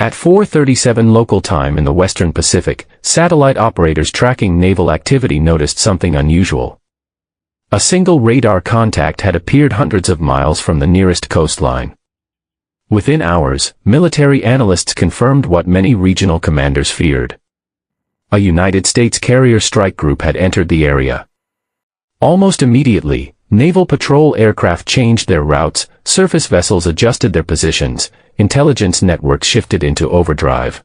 At 4:37 local time in the Western Pacific, satellite operators tracking naval activity noticed something unusual. A single radar contact had appeared hundreds of miles from the nearest coastline. Within hours, military analysts confirmed what many regional commanders feared. A United States carrier strike group had entered the area. Almost immediately, naval patrol aircraft changed their routes, surface vessels adjusted their positions, intelligence networks shifted into overdrive.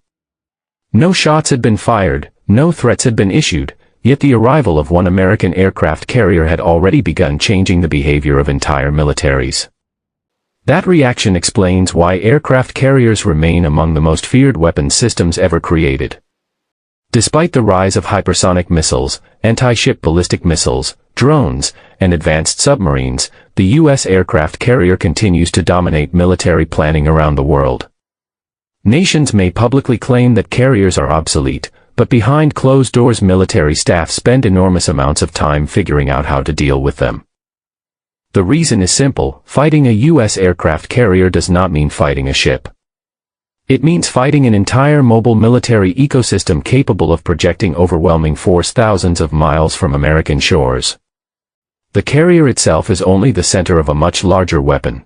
No shots had been fired, no threats had been issued, yet the arrival of one American aircraft carrier had already begun changing the behavior of entire militaries. That reaction explains why aircraft carriers remain among the most feared weapons systems ever created. Despite the rise of hypersonic missiles, anti-ship ballistic missiles, drones, and advanced submarines, the U.S. aircraft carrier continues to dominate military planning around the world. Nations may publicly claim that carriers are obsolete, but behind closed doors military staff spend enormous amounts of time figuring out how to deal with them. The reason is simple: fighting a U.S. aircraft carrier does not mean fighting a ship. It means fighting an entire mobile military ecosystem capable of projecting overwhelming force thousands of miles from American shores. The carrier itself is only the center of a much larger weapon.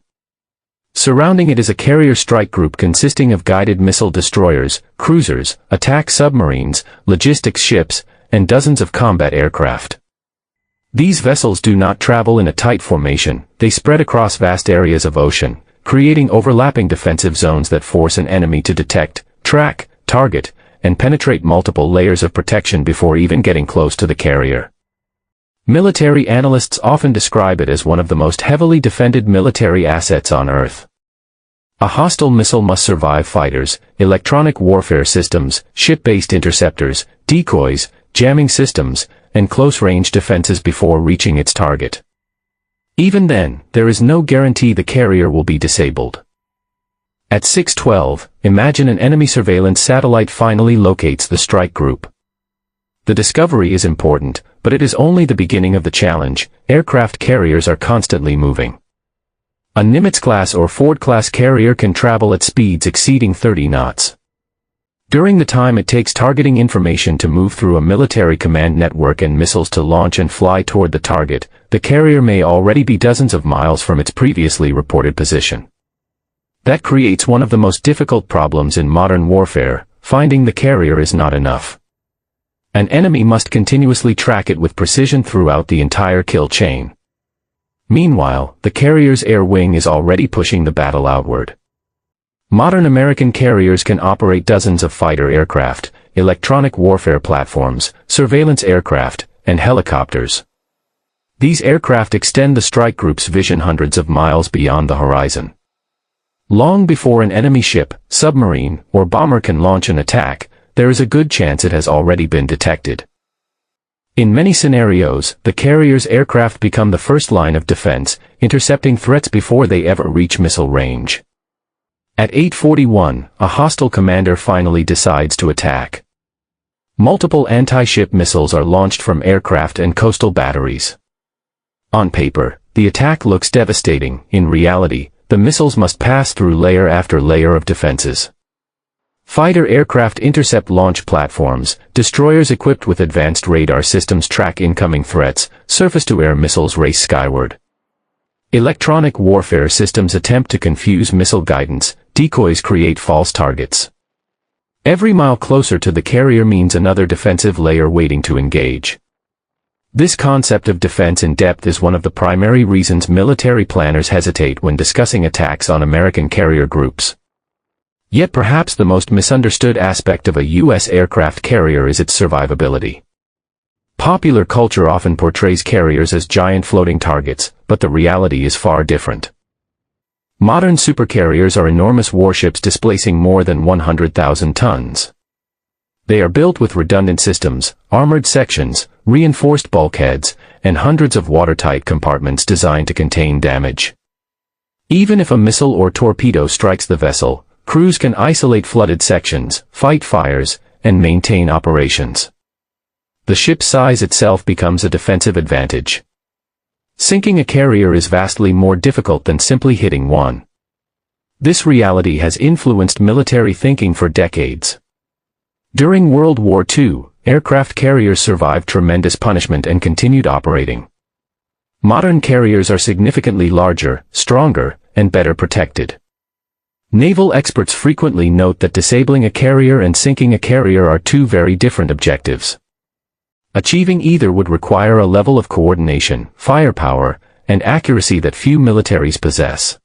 Surrounding it is a carrier strike group consisting of guided missile destroyers, cruisers, attack submarines, logistics ships, and dozens of combat aircraft. These vessels do not travel in a tight formation, they spread across vast areas of ocean, creating overlapping defensive zones that force an enemy to detect, track, target, and penetrate multiple layers of protection before even getting close to the carrier. Military analysts often describe it as one of the most heavily defended military assets on Earth. A hostile missile must survive fighters, electronic warfare systems, ship-based interceptors, decoys, jamming systems, and close-range defenses before reaching its target. Even then, there is no guarantee the carrier will be disabled. At 6:12, imagine an enemy surveillance satellite finally locates the strike group. The discovery is important, but it is only the beginning of the challenge. Aircraft carriers are constantly moving. A Nimitz-class or Ford-class carrier can travel at speeds exceeding 30 knots. During the time it takes targeting information to move through a military command network and missiles to launch and fly toward the target, the carrier may already be dozens of miles from its previously reported position. That creates one of the most difficult problems in modern warfare: finding the carrier is not enough. An enemy must continuously track it with precision throughout the entire kill chain. Meanwhile, the carrier's air wing is already pushing the battle outward. Modern American carriers can operate dozens of fighter aircraft, electronic warfare platforms, surveillance aircraft, and helicopters. These aircraft extend the strike group's vision hundreds of miles beyond the horizon. Long before an enemy ship, submarine, or bomber can launch an attack, there is a good chance it has already been detected. In many scenarios, the carrier's aircraft become the first line of defense, intercepting threats before they ever reach missile range. At 8:41, a hostile commander finally decides to attack. Multiple anti-ship missiles are launched from aircraft and coastal batteries. On paper, the attack looks devastating. In reality, the missiles must pass through layer after layer of defenses. Fighter aircraft intercept launch platforms, destroyers equipped with advanced radar systems track incoming threats, surface-to-air missiles race skyward. Electronic warfare systems attempt to confuse missile guidance, decoys create false targets. Every mile closer to the carrier means another defensive layer waiting to engage. This concept of defense in depth is one of the primary reasons military planners hesitate when discussing attacks on American carrier groups. Yet perhaps the most misunderstood aspect of a U.S. aircraft carrier is its survivability. Popular culture often portrays carriers as giant floating targets, but the reality is far different. Modern supercarriers are enormous warships displacing more than 100,000 tons. They are built with redundant systems, armored sections, reinforced bulkheads, and hundreds of watertight compartments designed to contain damage. Even if a missile or torpedo strikes the vessel, crews can isolate flooded sections, fight fires, and maintain operations. The ship's size itself becomes a defensive advantage. Sinking a carrier is vastly more difficult than simply hitting one. This reality has influenced military thinking for decades. During World War II, aircraft carriers survived tremendous punishment and continued operating. Modern carriers are significantly larger, stronger, and better protected. Naval experts frequently note that disabling a carrier and sinking a carrier are two very different objectives. Achieving either would require a level of coordination, firepower, and accuracy that few militaries possess.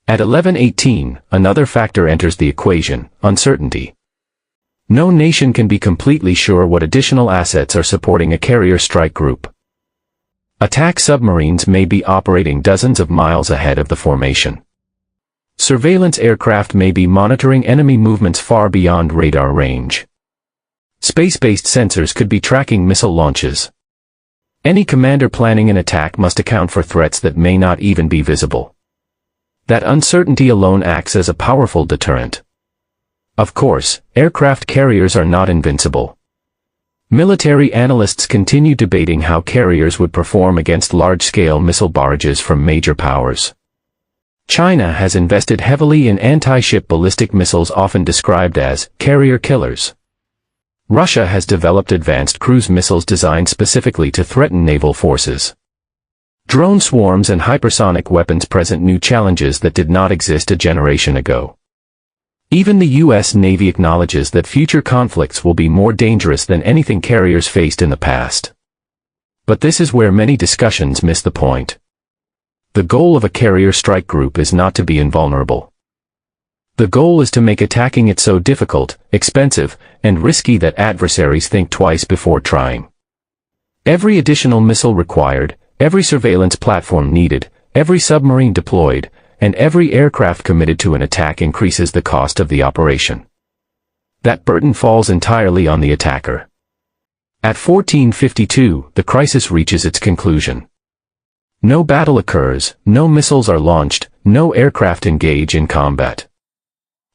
At 11:18, another factor enters the equation: uncertainty. No nation can be completely sure what additional assets are supporting a carrier strike group. Attack submarines may be operating dozens of miles ahead of the formation. Surveillance aircraft may be monitoring enemy movements far beyond radar range. Space-based sensors could be tracking missile launches. Any commander planning an attack must account for threats that may not even be visible. That uncertainty alone acts as a powerful deterrent. Of course, aircraft carriers are not invincible. Military analysts continue debating how carriers would perform against large-scale missile barrages from major powers. China has invested heavily in anti-ship ballistic missiles, often described as carrier killers. Russia has developed advanced cruise missiles designed specifically to threaten naval forces. Drone swarms and hypersonic weapons present new challenges that did not exist a generation ago. Even the U.S. Navy acknowledges that future conflicts will be more dangerous than anything carriers faced in the past. But this is where many discussions miss the point. The goal of a carrier strike group is not to be invulnerable. The goal is to make attacking it so difficult, expensive, and risky that adversaries think twice before trying. Every additional missile required, every surveillance platform needed, every submarine deployed, and every aircraft committed to an attack increases the cost of the operation. That burden falls entirely on the attacker. At 14:52, the crisis reaches its conclusion. No battle occurs, no missiles are launched, no aircraft engage in combat.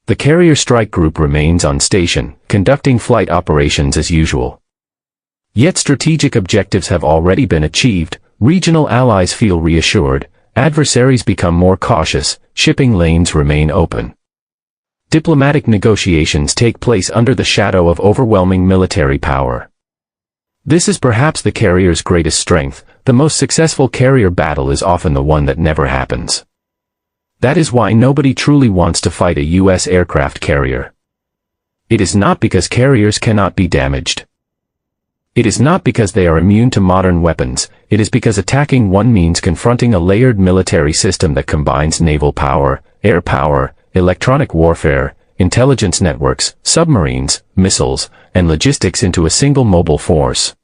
The carrier strike group remains on station, conducting flight operations as usual. Yet strategic objectives have already been achieved, regional allies feel reassured, adversaries become more cautious, shipping lanes remain open. Diplomatic negotiations take place under the shadow of overwhelming military power. This is perhaps the carrier's greatest strength. The most successful carrier battle is often the one that never happens. That is why nobody truly wants to fight a U.S. aircraft carrier. It is not because carriers cannot be damaged. It is not because they are immune to modern weapons. It is because attacking one means confronting a layered military system that combines naval power, air power, electronic warfare, intelligence networks, submarines, missiles, and logistics into a single mobile force.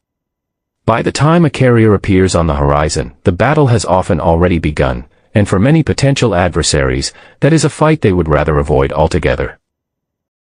By the time a carrier appears on the horizon, the battle has often already begun, and for many potential adversaries, that is a fight they would rather avoid altogether.